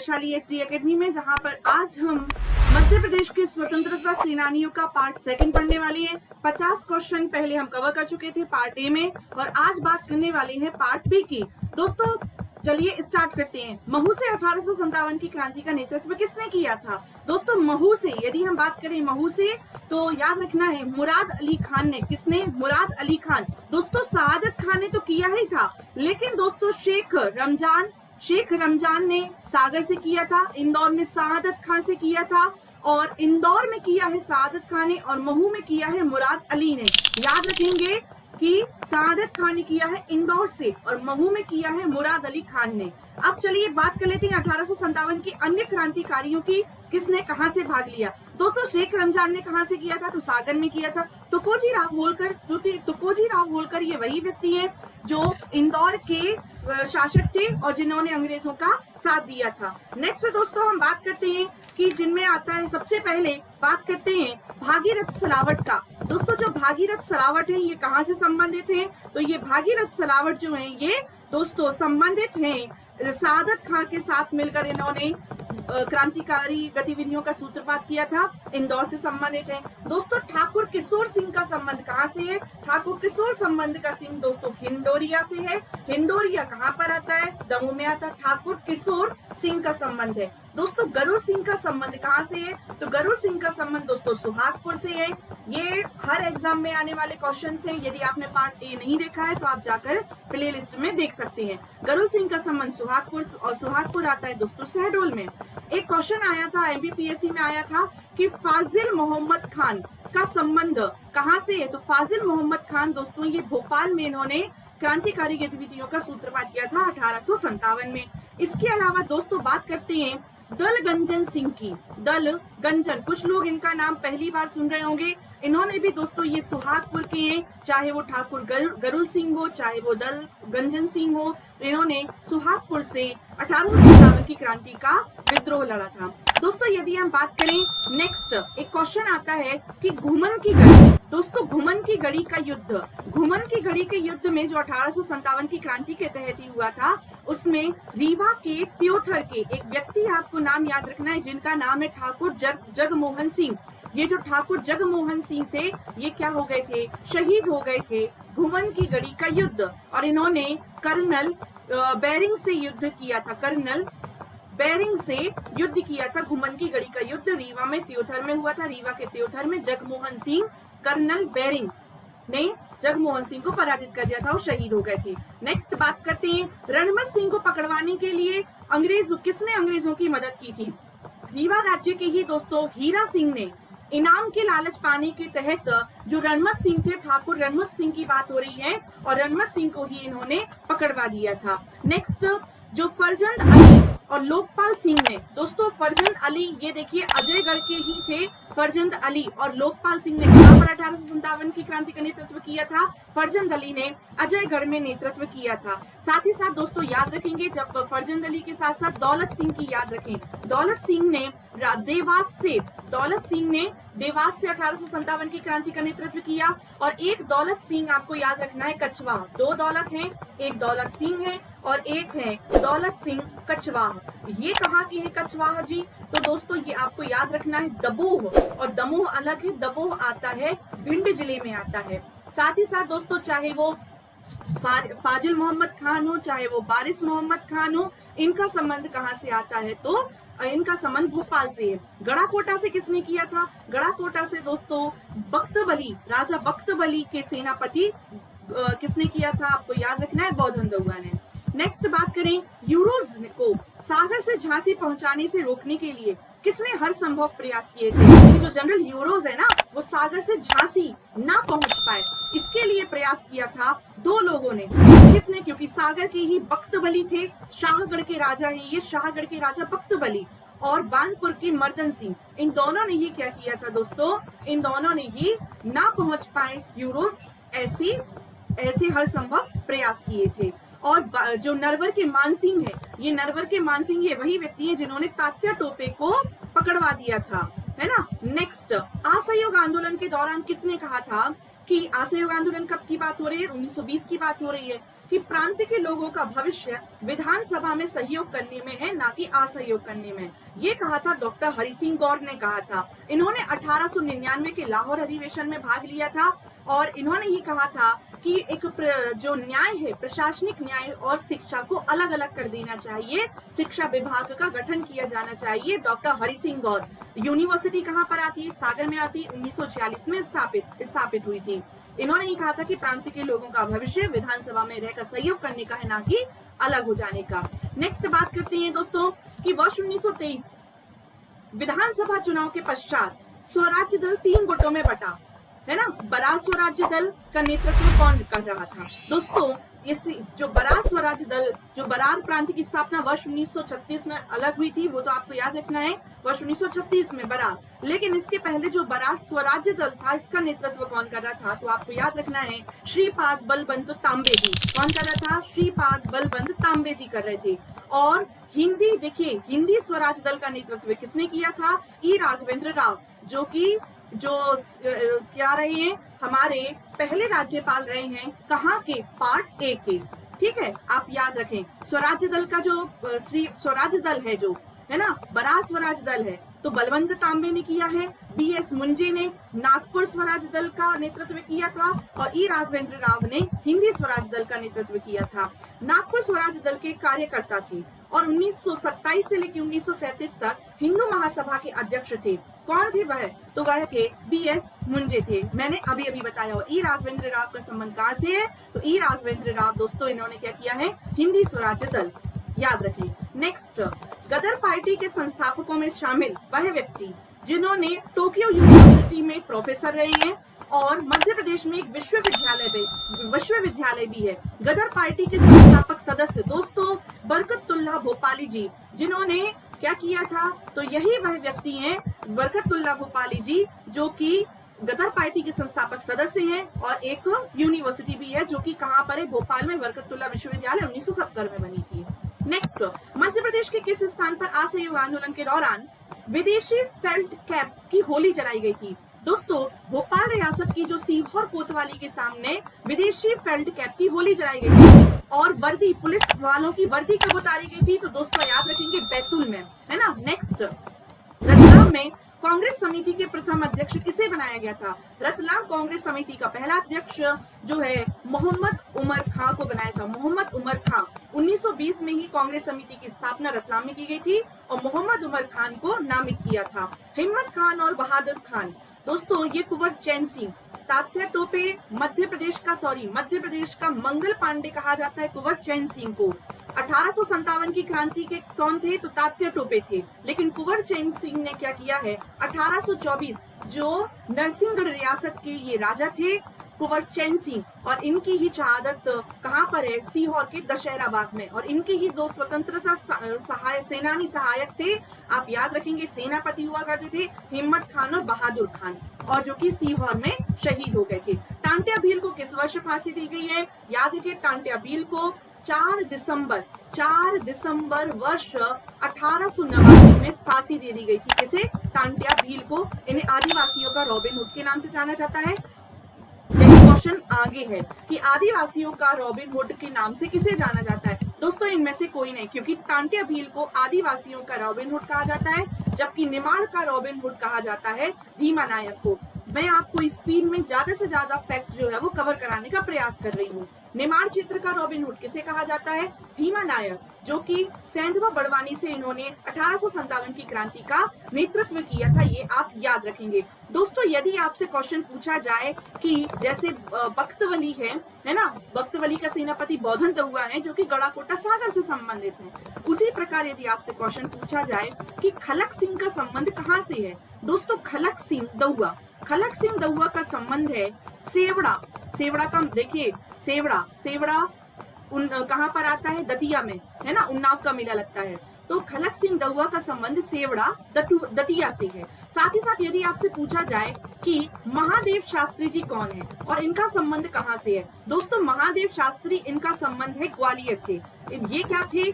Vaishali HD academy में, जहां पर आज हम मध्य प्रदेश के स्वतंत्रता सेनानियों का पार्ट 2 पढ़ने वाले हैं। 50 क्वेश्चन पहले हम कवर कर चुके थे पार्ट ए में, और आज बात करने वाले हैं पार्ट बी की। दोस्तों चलिए स्टार्ट करते हैं। महू से 1857 की क्रांति का नेतृत्व किसने किया था? दोस्तों महू से यदि हम बात करें महू से, तो याद रखना है मुराद अली खान ने। किसने? मुराद अली खान। दोस्तों सआदत खान ने तो किया ही था, लेकिन दोस्तों शेख रमजान ने सागर से किया था, इंदौर में सआदत खान से किया था, और इंदौर में किया है सआदत खान ने, और महू में किया है मुराद अली ने। याद रखेंगे कि सआदत खान ने किया है इंदौर से और महू में किया है मुराद अली खान ने। अब चलिए बात कर लेते हैं 1857 की अन्य क्रांतिकारियों की, किसने कहां से भाग लिया। दोस्तों शेख रमजान ने कहां से किया था? तो सागर में किया था। तुकोजी राव होलकर ये वही व्यक्ति है जो इंदौर के शासक थे और जिन्होंने अंग्रेजों का साथ दिया था। नेक्स्ट दोस्तों हम बात करते हैं कि जिनमें आता है, सबसे पहले बात करते हैं भागीरथ सलावट का। दोस्तों जो भागीरथ सलावट है ये कहां से संबंधित है? तो ये भागीरथ सलावट जो है ये दोस्तों संबंधित हैं सआदत खान के साथ मिलकर इन्होंने क्रांतिकारी गतिविधियों का सूत्रपात किया था, इंदौर से संबंधित है। दोस्तों ठाकुर किशोर सिंह का संबंध कहां से है? ठाकुर किशोर संबंध का सिंह दोस्तों हिंडोरिया से है। हिंडोरिया कहां पर आता है? दमोह में आता है। ठाकुर किशोर सिंह का संबंध है। दोस्तों गरुड़ सिंह का संबंध कहां से है? तो गरुड़ सिंह का संबंध दोस्तों सुहागपुर से है। ये हर एग्जाम में आने वाले क्वेश्चन है। यदि आपने पार्ट ए नहीं देखा है तो आप जाकर प्ले लिस्ट में देख सकते हैं। गरुड़ सिंह का संबंध सुहागपुर, और सुहागपुर आता है दोस्तों शहडोल में। एक क्वेश्चन आया था एमपीपीएससी में आया था कि फाजिल मोहम्मद खान का संबंध कहां से है? तो फाजिल मोहम्मद खान दोस्तों ये भोपाल में इन्होंने क्रांतिकारी गतिविधियों का सूत्रपात किया था 1857 में। इसके अलावा दोस्तों बात करते हैं दलगंजन सिंह की। दलगंजन, कुछ लोग इनका नाम पहली बार सुन रहे होंगे। इन्होंने भी दोस्तों ये सुहागपुर के हैं, चाहे वो ठाकुर गरुड़ सिंह हो चाहे वो दलगंजन सिंह हो, इन्होंने सुहागपुर से 1857 की क्रांति का विद्रोह लड़ा था। दोस्तों यदि हम बात करें नेक्स्ट, एक क्वेश्चन आता है कि घुमन की गढ़ी। दोस्तों घुमन की गढ़ी का युद्ध, घुमन की गढ़ी के युद्ध में जो 1857 की क्रांति के तहत ही हुआ था, उसमें रीवा के त्योथर के एक व्यक्ति, आपको नाम याद रखना है, जिनका नाम है ठाकुर जगमोहन सिंह। ये जो ठाकुर जगमोहन सिंह थे ये क्या हो गए थे? शहीद हो गए थे घुमन की गढ़ी का युद्ध, और इन्होंने कर्नल बेरिंग से युद्ध किया था। कर्नल बेरिंग से युद्ध किया था। घुमन की गढ़ी का युद्ध रीवा में त्योथर में हुआ था। रीवा के त्योथर में जगमोहन सिंह, कर्नल बेरिंग ने जगमोहन सिंह को पराजित कर दिया था और शहीद हो गए थे। नेक्स्ट बात करते हैं रणमत सिंह को पकड़वाने के लिए किसने अंग्रेजों की मदद की थी? रीवा राज्य के ही दोस्तों हीरा सिंह ने इनाम के लालच पाने के तहत जो रणमत सिंह थे, ठाकुर रणमत सिंह की बात हो रही है, और रणमत सिंह को ही इन्होंने पकड़वा दिया था। नेक्स्ट जो फरजंद अली और लोकपाल सिंह ने, दोस्तों फरजंद अली ये देखिए अजयगढ़ के ही थे। फरजंद अली और लोकपाल सिंह ने कहां पर 1857 की क्रांति का नेतृत्व किया था? फरजंद अली ने अजयगढ़ में नेतृत्व किया था। साथ ही साथ दोस्तों याद रखेंगे, जब फरजंद अली के साथ साथ दौलत सिंह की याद रखें। दौलत सिंह ने देवास से 1857 की क्रांति का नेतृत्व किया, और एक दौलत सिंह आपको याद रखना है कछवाह। दो दौलत हैं, एक दौलत सिंह है और एक है दौलत सिंह कछवाह। ये कहाँ की है कछवाह जी? तो दोस्तों ये आपको याद रखना है दमोह, और दमोह अलग है, दमोह आता है भिंड जिले में आता है। साथ ही साथ दोस्तों चाहे वो फाजिल मोहम्मद खान हो चाहे वो बारिश मोहम्मद खान हो, इनका संबंध कहाँ से आता है? तो इनका संबंध भोपाल से है। गढ़ाकोटा से किसने किया था? गढ़ाकोटा से दोस्तों राजा बख्तबली के सेनापति किसने किया था? आपको याद रखना है बौद्धंदुआ ने। नेक्स्ट बात करें यूरोज को सागर से झांसी पहुंचाने से रोकने के लिए किसने हर संभव प्रयास किए थे? जो जनरल यूरोज है ना, वो सागर से झांसी ना पहुंच पाए, इसके लिए प्रयास किया था दो लोगों ने। किसने? क्योंकि सागर के ही बख्तबली थे, शाहगढ़ के राजा है ये, शाहगढ़ के राजा बख्तबली, और बानपुर के मर्दन सिंह, इन दोनों ने ही क्या किया था दोस्तों? इन दोनों ने ही ना पहुंच पाए यूरोज, ऐसे हर संभव प्रयास किए थे। और जो नरवर के मानसिंह है, ये नरवर के मानसिंह ये वही व्यक्ति है जिन्होंने तात्या टोपे को पकड़वा दिया था, है ना। नेक्स्ट असहयोग आंदोलन के दौरान किसने कहा था कि असहयोग आंदोलन कब की बात हो रही है? 1920 की बात हो रही है। कि प्रांत के लोगों का भविष्य विधानसभा में सहयोग करने में है, ना कि असहयोग करने में। ये कहा था डॉक्टर हरि सिंह गौर ने कहा था। इन्होंने 1899 के लाहौर अधिवेशन में भाग लिया था और इन्होंने ये कहा था कि एक जो न्याय है, प्रशासनिक न्याय और शिक्षा को अलग अलग कर देना चाहिए, शिक्षा विभाग का गठन किया जाना चाहिए। डॉक्टर हरि सिंह गौर। यूनिवर्सिटी कहाँ पर आती है? सागर में आती है। 1946 में स्थापित हुई थी। इन्होंने ये कहा था कि प्रांत के लोगों का भविष्य विधानसभा में रहकर सहयोग करने का है, ना कि अलग हो जाने का। नेक्स्ट बात करते हैं दोस्तों कि वर्ष 1923 विधानसभा चुनाव के पश्चात स्वराज्य दल 3 गुटों में बटा, है ना। बरार स्वराज्य दल का नेतृत्व कौन कर रहा था? दोस्तों इस जो बरार स्वराज्य दल, जो बरार प्रांत की स्थापना वर्ष 1936 में अलग हुई थी, वो तो आपको याद रखना है, वर्ष 1936 में बरार। लेकिन इसके पहले जो बरार स्वराज्य दल था, इसका नेतृत्व कौन कर रहा था? तो आपको याद रखना है, श्रीपाद बलवंत तांबे जी। कौन कर रहा था? श्रीपाद बलवंत तांबे जी कर रहे थे। और हिंदी, देखिए हिंदी स्वराज दल का नेतृत्व किसने किया था? ई राघवेंद्र राव, जो क्या रहे हैं, हमारे पहले राज्यपाल रहे हैं। कहाँ के? पार्ट ए के। ठीक है, आप याद रखें। स्वराज्य दल का जो स्वराज्य दल है, जो है ना, बरार स्वराज दल है, तो बलवंत तांबे ने किया है। बीएस मुंजे ने नागपुर स्वराज दल का नेतृत्व किया था और ई राघवेंद्र राव ने हिंदी स्वराज दल का नेतृत्व किया था। नागपुर स्वराज दल के कार्यकर्ता थे और 1927 से लेकर 1937 तक हिंदू महासभा के अध्यक्ष थे। कौन थे वह? तो वह थे बीएस मुंजे थे। मैंने अभी अभी बताया। और ई राघवेंद्र राव का संबंध कहाँ से है? तो ई राघवेंद्र राव दोस्तों, इन्होंने क्या किया है? हिंदी स्वराज्य दल। याद रखें। नेक्स्ट, गदर पार्टी के संस्थापकों में शामिल वह व्यक्ति जिन्होंने टोक्यो यूनिवर्सिटी में प्रोफेसर रहे हैं और मध्य प्रदेश में एक विश्वविद्यालय भी है। गदर पार्टी के संस्थापक सदस्य दोस्तों बरकतुल्लाह भोपाली जी, जिन्होंने क्या किया था? तो यही वह व्यक्ति हैं, बरकतुल्लाह भोपाली जी, जो कि गदर पार्टी के संस्थापक सदस्य हैं और एक यूनिवर्सिटी भी है, जो कि कहाँ पर है? भोपाल में बरकतुल्लाह विश्वविद्यालय 1970 में बनी थी। नेक्स्ट, मध्य प्रदेश के किस स्थान पर असहयोग आंदोलन के दौरान विदेशी फेल्ट कैप की होली जलाई गई थी? दोस्तों भोपाल रियासत की जो सीहोर कोतवाली के सामने विदेशी फेल्ट कैप की होली जलाई गई थी। और वर्दी, पुलिस वालों की वर्दी कब उतारी गई थी? तो दोस्तों याद रखेंगे, बैतूल में, है ना। नेक्स्ट, रतलाम में कांग्रेस समिति के प्रथम अध्यक्ष किसे बनाया गया था? रतलाम कांग्रेस समिति का पहला अध्यक्ष जो है मोहम्मद उमर खां को बनाया था। मोहम्मद उमर खां। 1920 में ही कांग्रेस समिति की स्थापना रतलाम में की गई थी और मोहम्मद उमर खान को नामित किया था। हिम्मत खान और बहादुर खान, दोस्तों ये कुंवर चैन सिंह। तात्या टोपे मध्य प्रदेश का मंगल पांडे कहा जाता है कुंवर चैन सिंह को। 1857 की क्रांति के कौन थे? तो तात्या टोपे थे। लेकिन कुंवर चैन सिंह ने क्या किया है? 1824 जो नरसिंहगढ़ रियासत के ये राजा थे कुंवर चैन सिंह, और इनकी ही शहादत कहाँ पर है? सीहोर के दशहरा बाग में। और इनकी ही 2 स्वतंत्रता सेनानी सहायक थे, आप याद रखेंगे, सेनापति हुआ करते थे, हिम्मत खान और बहादुर खान, और जो कि सीहोर में शहीद हो गए थे। टांट्या भील को किस वर्ष फांसी दी गई है? याद रखिए, टांट्या भील को 4 दिसंबर वर्ष 1889 में फांसी दे दी गई थी। किसे? टांट्या भील को। इन्हें आदिवासियों का रॉबिन हुड के नाम से जाना जाता है। क्वेश्चन आगे है कि आदिवासियों का रॉबिन हुड के नाम से किसे जाना जाता है? दोस्तों इनमें से कोई नहीं, क्योंकि टांट्या भील को आदिवासियों का रॉबिन हुड कहा जाता है, जबकि निमाड़ का रॉबिन हुड कहा जाता है भीमा नायक को। मैं आपको स्पीड में ज्यादा से ज्यादा फैक्ट जो है वो कवर कराने का प्रयास कर रही हूँ। निमाड़ क्षेत्र का रॉबिन हुड किसे कहा जाता है? भीमा नायक, जो कि सेंधवा बड़वानी से इन्होंने 1857 की क्रांति का नेतृत्व किया था। ये आप याद रखेंगे। दोस्तों यदि आपसे क्वेश्चन पूछा जाए कि जैसे बख्तवली है ना, बख्तवली का सेनापति बौद्धन दहुआ है, जो कि गढ़ाकोटा सागर से संबंधित है, उसी प्रकार यदि आपसे क्वेश्चन पूछा जाए कि खलक सिंह का संबंध कहाँ से है? दोस्तों खलक सिंह दहुआ का संबंध है सेवड़ा का। देखिए सेवड़ा कहाँ पर आता है? दतिया में, है ना, उन्नाव का मेला लगता है। तो खलक सिंह दहुआ का संबंध सेवड़ा दतिया से है। साथ ही साथ यदि आपसे पूछा जाए कि महादेव शास्त्री जी कौन है और इनका संबंध कहाँ से है? दोस्तों महादेव शास्त्री, इनका संबंध है ग्वालियर से। ये क्या थे?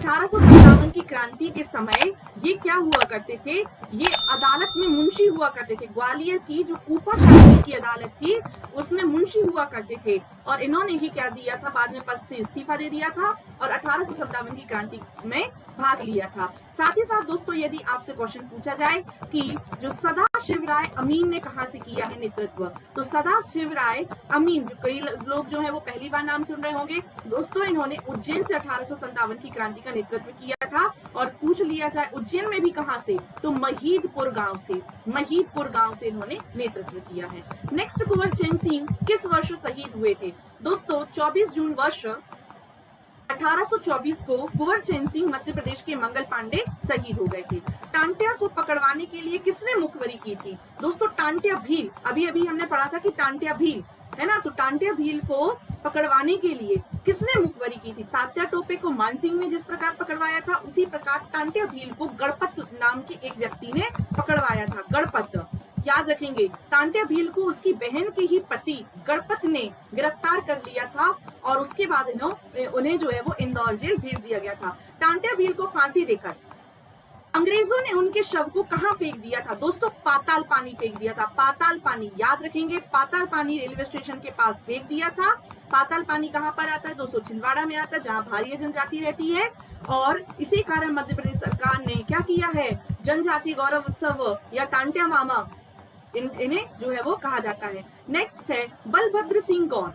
1857 की क्रांति के समय ये क्या हुआ करते थे, ये अदालत में मुंशी हुआ करते थे। ग्वालियर की जो कूपर शास्त्री की अदालत थी उसमें मुंशी हुआ करते थे और इन्होंने ही क्या दिया था, बाद में पद से इस्तीफा दे दिया था और 1857 की क्रांति में भाग लिया था। साथ ही साथ दोस्तों यदि आपसे क्वेश्चन पूछा जाए कि जो सदाशिव राय अमीन ने कहां से किया है नेतृत्व, तो सदाशिव राय अमीन, जो कई लोग जो है वो पहली बार नाम सुन रहे होंगे दोस्तों, इन्होंने उज्जैन से 1857 की क्रांति का नेतृत्व किया था। और पूछ लिया जाए उज्जैन में भी कहां से, तो महीदपुर गांव से इन्होंने नेतृत्व किया है। नेक्स्ट, कुंवर चैन सिंह किस वर्ष शहीद हुए थे? दोस्तों 24 जून वर्ष 1824 को कुंवर चैन सिंह मध्य प्रदेश के मंगल पांडे शहीद हो गए थे। टांटिया को पकड़वाने के लिए किसने मुखबरी की थी? दोस्तों टांटिया भील, अभी हमने पढ़ा था कि टांटिया भील है ना, तो टांटिया भील को पकड़वाने के लिए किसने मुखबरी की थी? तात्या टोपे को मानसिंह ने जिस प्रकार पकड़वाया था उसी प्रकार टांटिया भील को गणपत नाम के एक व्यक्ति ने पकड़वाया था। गणपत याद रखेंगे, टांटिया भील को उसकी बहन के ही पति गणपत ने गिरफ्तार कर लिया था और उसके बाद उन्हें जो है वो इंदौर जेल भेज दिया गया था। टांटिया भील को फांसी देकर अंग्रेजों ने उनके शव को कहां फेंक दिया था? दोस्तों पाताल पानी फेंक दिया था। पाताल पानी याद रखेंगे, पाताल पानी रेलवे स्टेशन के पास फेंक दिया था। पाताल पानी कहां पर आता है दोस्तों? छिंदवाड़ा में आता है, जहां भारी जनजाति रहती है। और इसी कारण मध्य प्रदेश सरकार ने क्या किया है, जनजाति गौरव उत्सव या टांटिया मामा इन्हें जो है वो कहा जाता है। नेक्स्ट है बलभद्र सिंह गौर,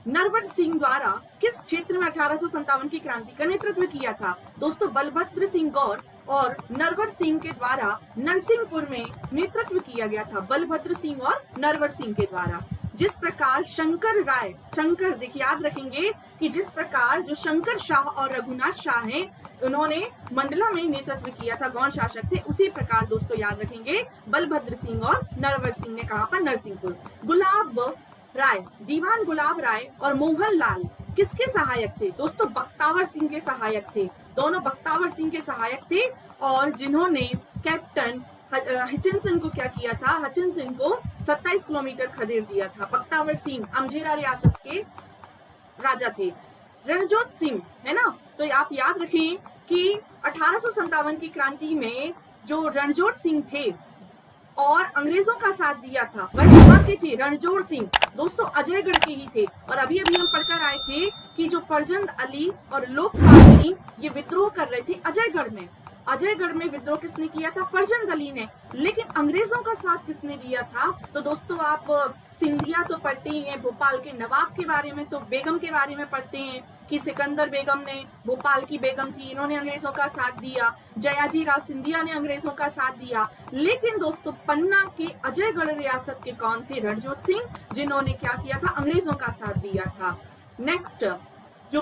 नरवर सिंह द्वारा किस क्षेत्र में 1857 की क्रांति का नेतृत्व किया था? दोस्तों बलभद्र सिंह गौर और नरवर सिंह के द्वारा नरसिंहपुर में नेतृत्व किया गया था। बलभद्र सिंह और नरवर सिंह के द्वारा। जिस प्रकार शंकर राय, शंकर देखिए याद रखेंगे कि जिस प्रकार जो शंकर शाह और रघुनाथ शाह हैं उन्होंने मंडला में नेतृत्व किया था, गौड़ शासक थे, उसी प्रकार दोस्तों याद रखेंगे बलभद्र सिंह और नरवर सिंह ने कहा पर नरसिंहपुर। गुलाब राय, दीवान गुलाब राय और मोहन लाल किसके सहायक थे? दोस्तों बख्तावर सिंह के सहायक थे। दोनों बख्तावर सिंह के सहायक थे और जिन्होंने कैप्टन हचिनसन को क्या किया था, हचिनसन को 27 किलोमीटर खदेड़ दिया था। बख्तावर सिंह अमझेरा रियासत के राजा थे। रणजोत सिंह है ना, तो आप याद रखें कि 1857 की क्रांति में जो रणजोत सिंह थे और अंग्रेजों का साथ दिया था वह कहाँ के थे? रणजोत सिंह दोस्तों अजयगढ़ के ही थे। और अभी हम पढ़कर आए थे कि जो फरजंद अली और लोकपाल सिंह ये विद्रोह कर रहे थे अजयगढ़ में। अजयगढ़ में विद्रोह किसने किया था? फरजंद अली ने। लेकिन अंग्रेजों का साथ किसने दिया था? तो दोस्तों आप सिंधिया तो पढ़ते ही हैं, भोपाल के नवाब के बारे में, तो बेगम के बारे में पढ़ते हैं कि सिकंदर बेगम ने, भोपाल की बेगम थी, इन्होंने अंग्रेजों का साथ दिया। जयाजी राव सिंधिया ने अंग्रेजों का साथ दिया। लेकिन दोस्तों पन्ना के अजयगढ़ रियासत के कौन थे? रणजोत सिंह, जिन्होंने क्या किया था? अंग्रेजों का साथ दिया था। नेक्स्ट, जो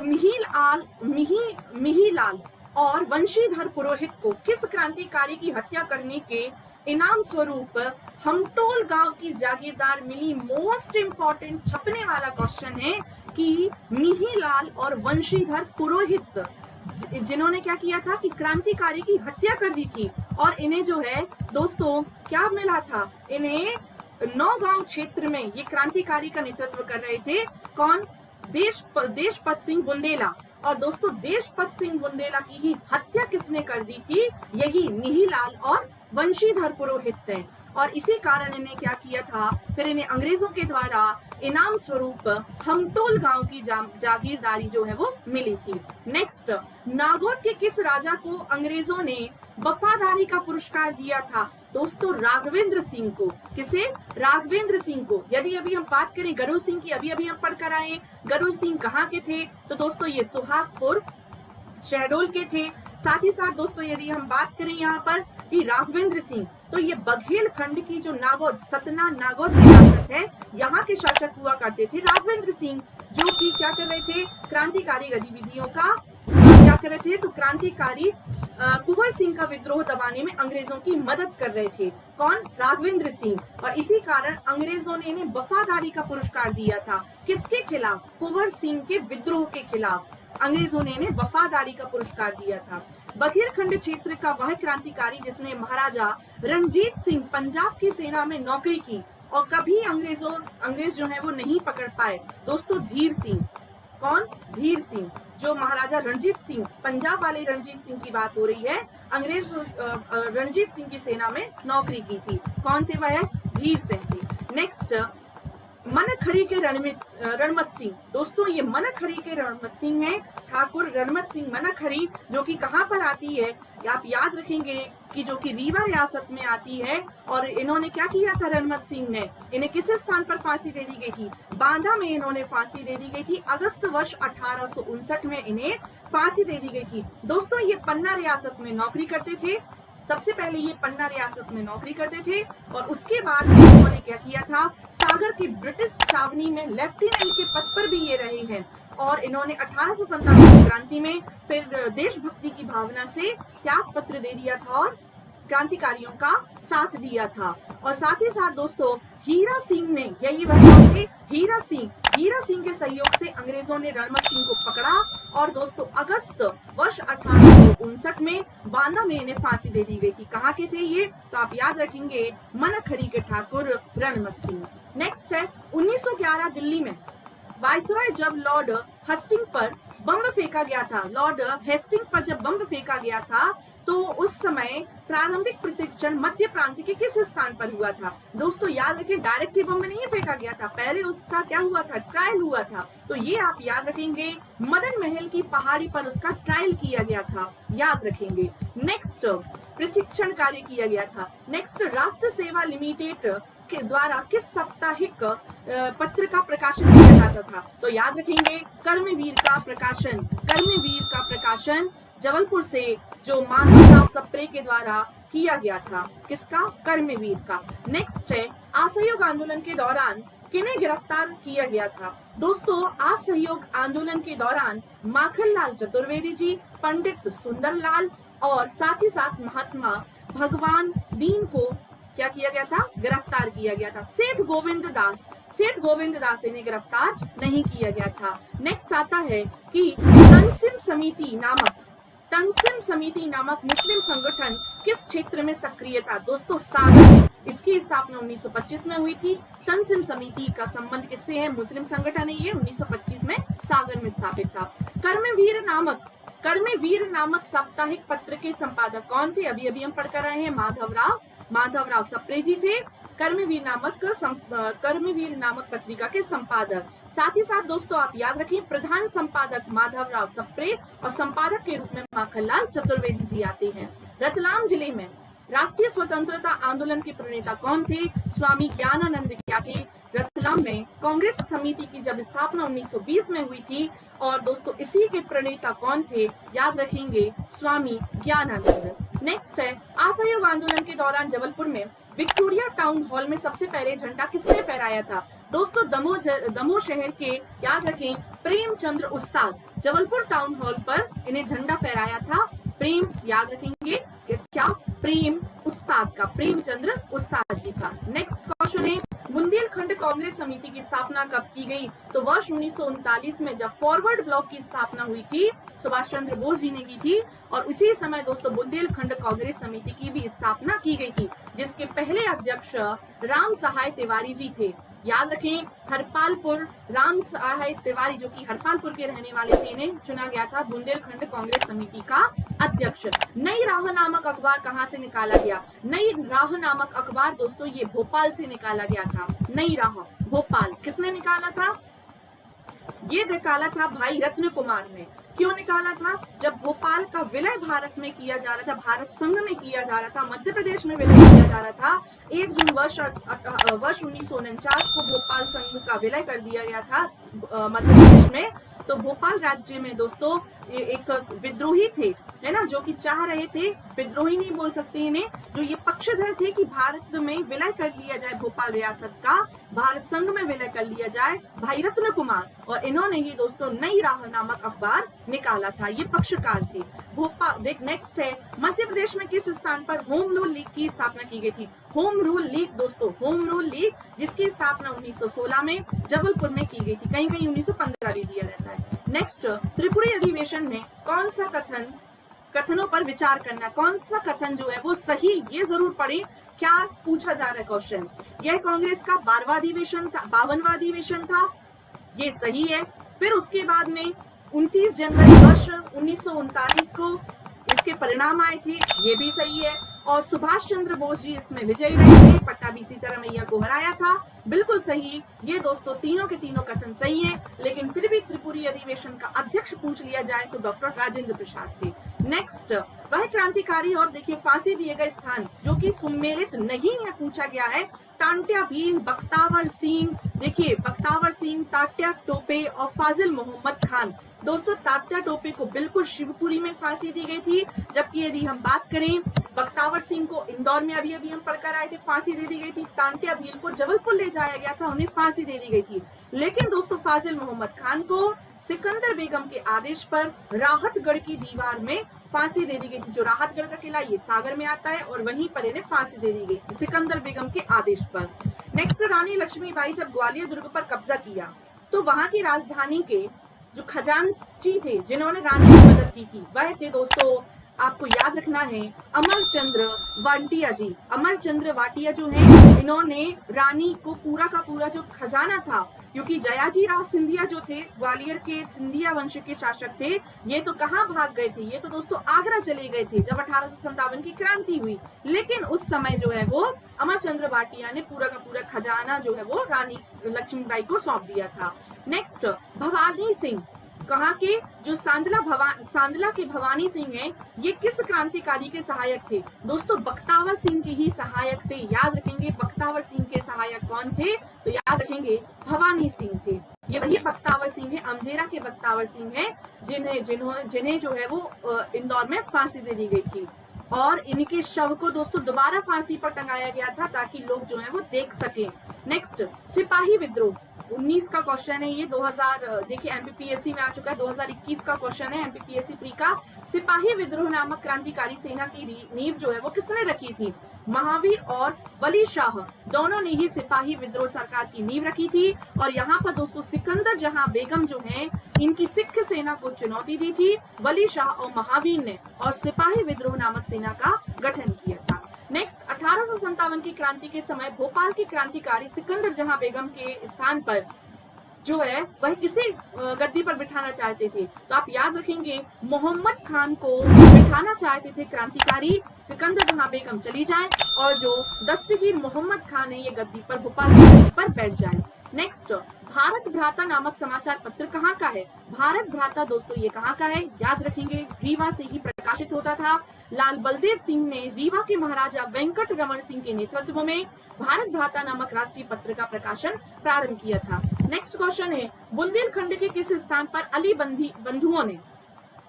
मिहीलाल और वंशीधर पुरोहित को किस क्रांतिकारी की हत्या करने के इनाम स्वरूप हमटोल गांव की जागीरदार मिली? मोस्ट इंपॉर्टेंट छपने वाला क्वेश्चन है कि मिहीलाल और वंशीधर पुरोहित जिन्होंने क्या किया था कि क्रांतिकारी की हत्या कर दी थी और इन्हें जो है दोस्तों क्या मिला था? इन्हें नौगांव क्षेत्र में ये क्रांतिकारी का नेतृत्व कर रहे थे। कौन? देशपत सिंह बुंदेला। और दोस्तों देशपत सिंह बुंदेला की ही हत्या किसने कर दी थी? यही मिहीलाल और वंशीधर पुरोहित थे। और इसी कारण इन्हें क्या किया था? फिर इन्हें अंग्रेजों के द्वारा इनाम स्वरूप हमटोल गांव की जागीरदारी जो है वो मिली थी। नेक्स्ट, नागौर के किस राजा को अंग्रेजों ने वफादारी का पुरस्कार दिया था? दोस्तों राघवेंद्र सिंह को। किसे? राघवेंद्र सिंह को। यदि अभी हम बात करें गरुड़ सिंह की, अभी हम पढ़कर आए, गरुड़ सिंह कहाँ के थे? तो दोस्तों ये सुहागपुर शहडोल के थे। साथ ही साथ दोस्तों यदि हम बात करें यहाँ पर कि राघवेंद्र सिंह, तो ये बघेल खंड की जो नागौर, सतना नागौर रियासत है, यहाँ के शासक हुआ करते थे राघवेंद्र सिंह, जो कि क्या कर रहे थे? क्रांतिकारी गतिविधियों का क्या कर रहे थे? तो क्रांतिकारी कुंवर सिंह का विद्रोह दबाने में अंग्रेजों की मदद कर रहे थे। कौन? राघवेंद्र सिंह। और इसी कारण अंग्रेजों ने इन्हें वफादारी का पुरस्कार दिया था। किसके खिलाफ? कुंवर सिंह के विद्रोह के खिलाफ अंग्रेजों ने इन्हें वफादारी का पुरस्कार दिया था। बघेलखंड क्षेत्र का वह क्रांतिकारी जिसने महाराजा रणजीत सिंह पंजाब की सेना में नौकरी की और कभी अंग्रेज जो है वो नहीं पकड़ पाए, दोस्तों धीर सिंह। कौन? धीर सिंह। जो महाराजा रणजीत सिंह, पंजाब वाले रणजीत सिंह की बात हो रही है, अंग्रेज रणजीत सिंह की सेना में नौकरी की थी। कौन थे वह? धीर सिंह थे। नेक्स्ट, मनखड़ी के रणमत सिंह। दोस्तों ये मनखड़ी के रणमत सिंह हैं, ठाकुर रणमत सिंह मनखड़ी, जो कि कहाँ पर आती है? आप याद रखेंगे कि जो कि रीवा रियासत में आती है। और इन्होंने क्या किया था? रणमत सिंह ने इन्हें किस स्थान पर फांसी दे दी गई थी? बांदा में इन्होंने फांसी दे दी गई थी। अगस्त वर्ष 1859 में इन्हें फांसी दे दी गई थी। दोस्तों ये पन्ना रियासत में नौकरी करते थे। सबसे पहले ये पन्ना रियासत में नौकरी करते थे और उसके बाद इन्होंने क्या किया था? सागर की ब्रिटिश छावनी में लेफ्टिनेंट के पद पर भी ये रहे हैं। और इन्होंने 1897 की क्रांति में फिर देशभक्ति की भावना से त्याग पत्र दे दिया था और क्रांतिकारियों का साथ दिया था। और साथ ही साथ दोस्तों हीरा सिंह ने, यही वह थे हीरा सिंह के सहयोग से अंग्रेजों ने रणमत सिंह को पकड़ा और दोस्तों अगस्त वर्ष 1859 में बांदा में इन्हें फांसी दे दी गई थी। कहाँ के थे ये? तो आप याद रखेंगे मनखड़ी के ठाकुर रणमत सिंह। नेक्स्ट है 1911 दिल्ली में वायसरॉय जब लॉर्ड हेस्टिंग पर बम फेंका गया था। लॉर्ड हेस्टिंग पर जब बम फेंका गया था तो उस समय प्रारंभिक प्रशिक्षण मध्य प्रांत के किस स्थान पर हुआ था? दोस्तों याद रखें, डायरेक्ट ही बम नहीं फेंका गया था, पहले उसका क्या हुआ था? ट्रायल हुआ था। तो ये आप याद रखेंगे, मदन महल की पहाड़ी पर उसका ट्रायल किया गया था, याद रखेंगे। नेक्स्ट, प्रशिक्षण कार्य किया गया था। नेक्स्ट, राष्ट्र सेवा लिमिटेड के द्वारा किस साप्ताहिक पत्र का प्रकाशन किया जाता था? तो याद रखेंगे, कर्मवीर का प्रकाशन जबलपुर से जो माधवराव सप्रे के द्वारा किया गया था। किसका? कर्मवीर का। नेक्स्ट है असहयोग आंदोलन के दौरान किन्हें गिरफ्तार किया गया था? दोस्तों असहयोग आंदोलन के दौरान माखनलाल चतुर्वेदी जी, पंडित सुंदरलाल और साथ ही साथ महात्मा भगवान दीन को क्या किया गया था? गिरफ्तार किया गया था। सेठ गोविंद दास इन्हें गिरफ्तार नहीं किया गया था। नेक्स्ट आता है कि तंसिम समिति नामक मुस्लिम संगठन किस क्षेत्र में सक्रिय था? दोस्तों सागर में। इसकी स्थापना 1925 में हुई थी। तंसिम समिति का संबंध किससे है? मुस्लिम संगठन है ये, 1925 में सागर में स्थापित था। कर्मवीर नामक साप्ताहिक पत्र के संपादक कौन थे? अभी हम पढ़कर रहे हैं, माधवराव सप्रे जी थे कर्मवीर नामक पत्रिका के संपादक। साथ ही साथ दोस्तों आप याद रखिए, प्रधान संपादक माधवराव सप्रे और संपादक के रूप में माखनलाल चतुर्वेदी जी आते हैं। रतलाम जिले में राष्ट्रीय स्वतंत्रता आंदोलन के प्रणेता कौन थे? स्वामी ज्ञानानंद क्या थे? रतलाम में कांग्रेस समिति की जब स्थापना 1920 में हुई थी और दोस्तों इसी के प्रणेता कौन थे? याद रखेंगे, स्वामी ज्ञानानंद। नेक्स्ट है असहयोग आंदोलन के दौरान जबलपुर में विक्टोरिया टाउन हॉल में सबसे पहले झंडा किसने फहराया था? दोस्तों दमोह शहर के, याद रखें, प्रेमचंद्र उस्ताद। जबलपुर टाउन हॉल पर इन्हें झंडा फहराया था याद रखेंगे क्या? प्रेमचंद्र उस्ताद जी का। नेक्स्ट क्वेश्चन है बुंदेलखंड कांग्रेस समिति की स्थापना कब की गई? तो वर्ष 1939 में जब फॉरवर्ड ब्लॉक की स्थापना हुई थी, सुभाष चंद्र बोस जी ने की थी और उसी समय दोस्तों बुंदेलखंड कांग्रेस समिति की भी स्थापना की गई थी, जिसके पहले अध्यक्ष राम सहाय तिवारी जी थे। याद रखें, हरपालपुर राम सहाय तिवारी जो कि हरपालपुर के रहने वाले थे, इन्हें चुना गया था बुंदेलखंड कांग्रेस समिति का अध्यक्ष। नई राह नामक अखबार कहां से निकाला गया? नई राह नामक अखबार दोस्तों ये भोपाल से निकाला गया था। नई राह भोपाल, किसने निकाला था? ये निकाला था भाई रत्न कुमार ने। क्यों निकाला था? जब भोपाल का विलय भारत में किया जा रहा था, भारत संघ में किया जा रहा था, मध्य प्रदेश में विलय किया जा रहा था। 1 जून वर्ष 1949 को भोपाल संघ का विलय कर दिया गया था मध्य प्रदेश में। तो भोपाल राज्य में दोस्तों एक विद्रोही थे, है ना, जो कि चाह रहे थे, विद्रोही नहीं बोल सकते इन्हें, जो ये पक्षधर थे कि भारत में विलय कर लिया जाए, भोपाल रियासत का भारत संघ में विलय कर लिया जाए, भाई रत्न कुमार। और इन्होंने ही दोस्तों नई राह नामक अखबार निकाला था, ये पक्षकार थे। भोपाल देख। नेक्स्ट है मध्य प्रदेश में किस स्थान पर होम रूल लीग की स्थापना की गई थी? होम रूल लीग दोस्तों, होम रूल लीग जिसकी स्थापना 1916 में जबलपुर में की गई थी, कहीं कहीं 1915 भी दिया रहता है। नेक्स्ट, त्रिपुरी अधिवेशन में कौन सा कथनों पर विचार करना, कौन सा कथन जो है वो सही, ये जरूर पढ़े, क्या पूछा जा रहा है क्वेश्चन। यह कांग्रेस का 52वां अधिवेशन था, ये सही है। फिर उसके बाद में 29 जनवरी वर्ष 1939 को इसके परिणाम आए थे, ये भी सही है। और सुभाष चंद्र बोस जी इसमें विजयी रहे थे, पट्टाभी सीतारामैया को हराया था, बिल्कुल सही। ये दोस्तों तीनों के तीनों कथन सही है, लेकिन फिर भी त्रिपुरी अधिवेशन का अध्यक्ष पूछ लिया जाए तो डॉक्टर राजेंद्र प्रसाद थे। नेक्स्ट, वह क्रांतिकारी और देखिए फांसी दिए गए स्थान जो कि सुमेलित नहीं है, पूछा गया है टांट्या भील, बख्तावर सिंह, देखिए बख्तावर सिंह, तात्या टोपे और फाजिल मोहम्मद खान। दोस्तों तात्या टोपे को बिल्कुल शिवपुरी में फांसी दी गई थी, जबकि यदि हम बात करें बख्तावर सिंह को इंदौर में अभी हम पढ़कर आए थे, फांसी दे दी गई थी। तांट्या भील को जबलपुर ले जाया गया था, उन्हें फांसी दे दी गई थी। लेकिन दोस्तों फाजिल मोहम्मद खान को सिकंदर बेगम के आदेश पर राहतगढ़ की दीवार में फांसी दे दी गई थी। जो राहतगढ़ का किला ये सागर में आता है और वहीं पर इन्हें फांसी दे दी गई थी सिकंदर बेगम के आदेश पर। नेक्स्ट, रानी लक्ष्मीबाई जब ग्वालियर दुर्ग पर कब्जा किया तो वहां की राजधानी के जो खजांची थे जिन्होंने रानी की मदद की थी वह थे दोस्तों, आपको याद रखना है, अमरचंद्र वाटिया जी। अमरचंद्र वाटिया जो है इन्होंने रानी को पूरा का पूरा जो खजाना था, क्योंकि जयाजी राव सिंधिया जो थे ग्वालियर के सिंधिया वंश के शासक थे, ये तो कहाँ भाग गए थे, ये तो दोस्तों आगरा चले गए थे जब 1857 की क्रांति हुई। लेकिन उस समय जो है वो अमरचंद्र वाटिया ने पूरा का पूरा खजाना जो है वो रानी लक्ष्मीबाई को सौंप दिया था। नेक्स्ट, भवानी सिंह, कहा के जो सांदला के भवानी सिंह हैं, ये किस क्रांतिकारी के सहायक थे? दोस्तों बख्तावर सिंह के ही सहायक थे, याद रखेंगे। बख्तावर सिंह के सहायक कौन थे? तो याद रखेंगे भवानी सिंह थे। ये वही बख्तावर सिंह है, अमजेरा के बख्तावर सिंह हैं, जिन्हें जो है वो इंदौर में फांसी दे दी गई थी। और इनके शव को दोस्तों दोबारा फांसी पर टंगाया गया था ताकि लोग जो है वो देख सके। नेक्स्ट, सिपाही विद्रोह 19 का क्वेश्चन है ये, 2000 देखिए एमपीपीएससी में आ चुका है, 2021 का क्वेश्चन है एमपीपीएससी प्री का। सिपाही विद्रोह नामक क्रांतिकारी सेना की नींव जो है वो किसने रखी थी? महावीर और वली शाह दोनों ने ही सिपाही विद्रोह सरकार की नींव रखी थी। और यहाँ पर दोस्तों सिकंदर जहां बेगम जो है इनकी सिख सेना को चुनौती दी थी वली शाह और महावीर ने, और सिपाही विद्रोह नामक सेना का गठन किया था। नेक्स्ट, 1857 की क्रांति के समय भोपाल की क्रांतिकारी सिकंदर जहां बेगम के स्थान पर जो है वह किसे गद्दी पर बिठाना चाहते थे? तो आप याद रखेंगे मोहम्मद खान को बिठाना चाहते थे क्रांतिकारी सिकंदर जहां बेगम चली जाए और जो दस्तगीर मोहम्मद खान है ये गद्दी पर भोपाल पर बैठ जाए। नेक्स्ट, भारत भ्राता नामक समाचार पत्र कहाँ का है? भारत भ्राता दोस्तों ये कहाँ का है? याद रखेंगे रीवा से ही प्रकाशित होता था। लाल बलदेव सिंह ने रीवा के महाराजा वेंकट रमन सिंह के नेतृत्व में भारत भ्राता नामक राष्ट्रीय पत्र का प्रकाशन प्रारंभ किया था। नेक्स्ट क्वेश्चन है, बुंदेलखंड के किस स्थान पर अली बंधुओं ने?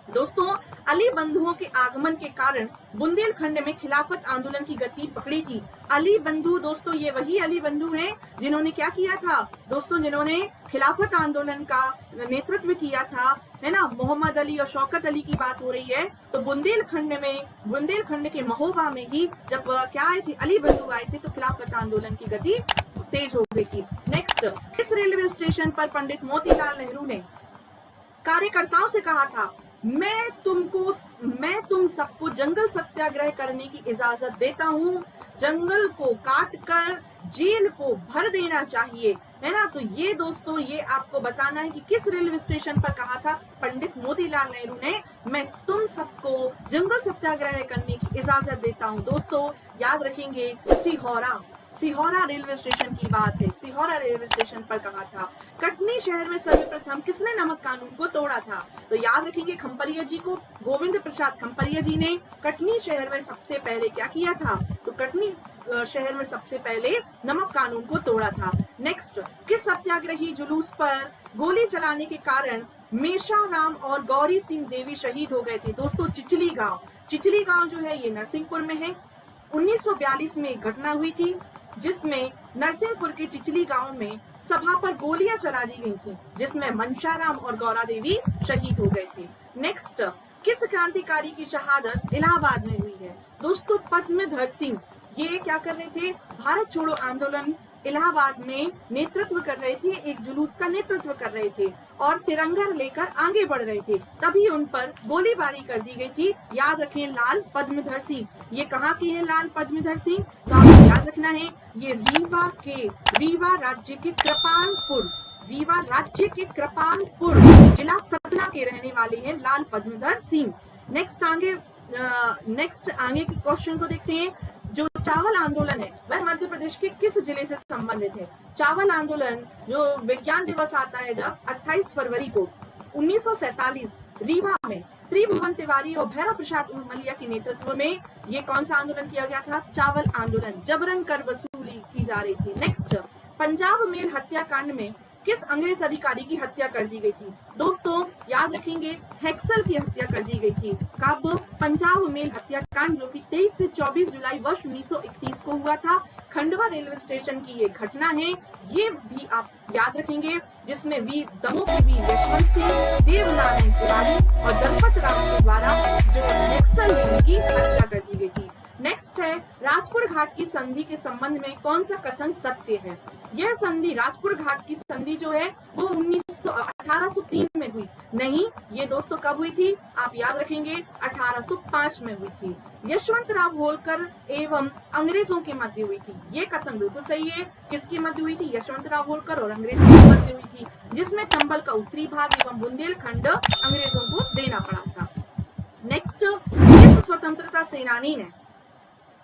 दोस्तों अली बंधुओं के आगमन के कारण बुंदेलखंड में खिलाफत आंदोलन की गति पकड़ी थी। अली बंधु दोस्तों ये वही अली बंधु हैं जिन्होंने क्या किया था दोस्तों, जिन्होंने खिलाफत आंदोलन का नेतृत्व किया था, है ना। मोहम्मद अली और शौकत अली की बात हो रही है। तो बुंदेलखंड के महोबा में ही जब क्या आए थे, अली बंधु आए थे, तो खिलाफत आंदोलन की गति तेज हो गई थी। नेक्स्ट, किस रेलवे स्टेशन पर पंडित मोतीलाल नेहरू ने कार्यकर्ताओं से कहा था, मैं तुम सबको जंगल सत्याग्रह करने की इजाजत देता हूँ, जंगल को काट कर जेल को भर देना चाहिए, है ना। तो ये दोस्तों ये आपको बताना है कि किस रेलवे स्टेशन पर कहा था पंडित मोतीलाल नेहरू ने, मैं तुम सबको जंगल सत्याग्रह करने की इजाजत देता हूँ। दोस्तों याद रखेंगे सिहोरा रेलवे स्टेशन की बात है, सिहोरा रेलवे स्टेशन पर कहा था। कटनी शहर में सर्वप्रथम किसने नमक कानून को तोड़ा था? तो याद रखेंगे खम्परिया जी को, गोविंद प्रसाद खम्परिया जी ने कटनी शहर में सबसे पहले क्या किया था? तो कटनी शहर में सबसे पहले नमक कानून को तोड़ा था। नेक्स्ट, किस सत्याग्रही जुलूस पर गोली चलाने के कारण मेषा राम और गौरी सिंह देवी शहीद हो गए थे? दोस्तों चिचली गांव जो है ये नरसिंहपुर में है। 1942 में एक घटना हुई थी जिसमें नरसिंहपुर के चिचली गांव में सभा पर गोलियां चला दी गई थी, जिसमें मनशाराम और गौरा देवी शहीद हो गए थे। नेक्स्ट, किस क्रांतिकारी की शहादत इलाहाबाद में हुई है? दोस्तों पद्मधर सिंह, ये क्या कर रहे थे? भारत छोड़ो आंदोलन इलाहाबाद में नेतृत्व कर रहे थे, एक जुलूस का नेतृत्व कर रहे थे और तिरंगा लेकर आगे बढ़ रहे थे, तभी उन पर गोलीबारी कर दी गई थी। याद रखें लाल पद्मधर सिंह, ये कहाँ के हैं लाल पद्मधर सिंह? तो आपको याद रखना है ये रीवा राज्य के रीवा राज्य के कृपालपुर जिला सतना के रहने वाले हैं लाल पद्मधर सिंह। नेक्स्ट आगे के क्वेश्चन को देखते हैं। जो चावल आंदोलन है वह मध्य प्रदेश के किस जिले से संबंधित है? चावल आंदोलन जो विज्ञान दिवस आता है जब 28 फरवरी को 1947 रीवा में त्रिभुवन तिवारी और भैरव प्रसाद उर्मलिया के नेतृत्व में ये कौन सा आंदोलन किया गया था? चावल आंदोलन। जबरन कर वसूली की जा रही थी। नेक्स्ट, पंजाब मेल हत्याकांड में किस अंग्रेज अधिकारी की हत्या कर दी गई थी? दोस्तों याद रखेंगे, हेक्सल की हत्या कर दी गई थी। कब? पंजाब मेल हत्याकांड जो कि 23 से 24 जुलाई वर्ष 1931 को हुआ था। खंडवा रेलवे स्टेशन की ये घटना है, ये भी आप याद रखेंगे, जिसमें वीर दमों के वीर यशवंत सिंह, देवनारायण तिवारी और दलपत राम के द्वारा जो हेक्सल है उनकी हत्या कर दी गई थी। नेक्स्ट है, राजपुर घाट की संधि के संबंध में कौन सा कथन सत्य है? यह संधि, राजपुर घाट की संधि जो है वो 1803 में हुई नहीं, ये दोस्तों कब हुई थी? आप याद रखेंगे 1805 में हुई थी। यशवंत राव होलकर एवं अंग्रेजों के मध्य हुई थी। ये कथन बिल्कुल सही है। किसके मध्य हुई थी? यशवंत राव होलकर और अंग्रेजों के मध्य हुई थी, जिसमें चंबल का उत्तरी भाग एवं बुंदेलखंड अंग्रेजों को देना पड़ा था। नेक्स्ट, किस स्वतंत्रता सेनानी ने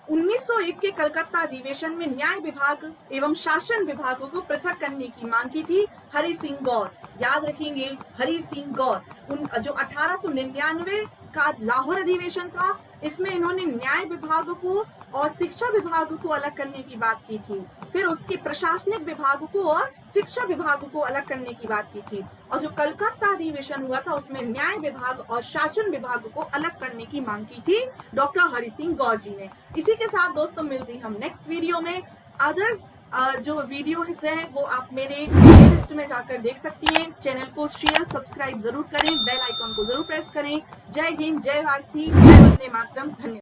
1901 के कलकत्ता अधिवेशन में न्याय विभाग एवं शासन विभागों को पृथक करने की मांग की थी? हरि सिंह गौर। याद रखेंगे, हरि सिंह गौर। जो 1899 का लाहौर अधिवेशन था, इसमें इन्होंने न्याय विभाग को और शिक्षा विभाग को अलग करने की बात की थी। फिर उसके प्रशासनिक विभाग को और शिक्षा विभाग को अलग करने की बात की थी। और जो कलकत्ता अधिवेशन हुआ था उसमें न्याय विभाग और शासन विभाग को अलग करने की मांग की थी डॉक्टर हरि सिंह गौर जी ने। इसी के साथ दोस्तों मिलते हैं हम नेक्स्ट वीडियो में। अदर जो वीडियो है वो आप मेरे प्लेलिस्ट में जाकर देख सकती हैं। चैनल को शेयर सब्सक्राइब जरूर करें, बेल आइकॉन को जरूर प्रेस करें। जय हिंद, जय भारती, जय वंदे मातरम। धन्यवाद।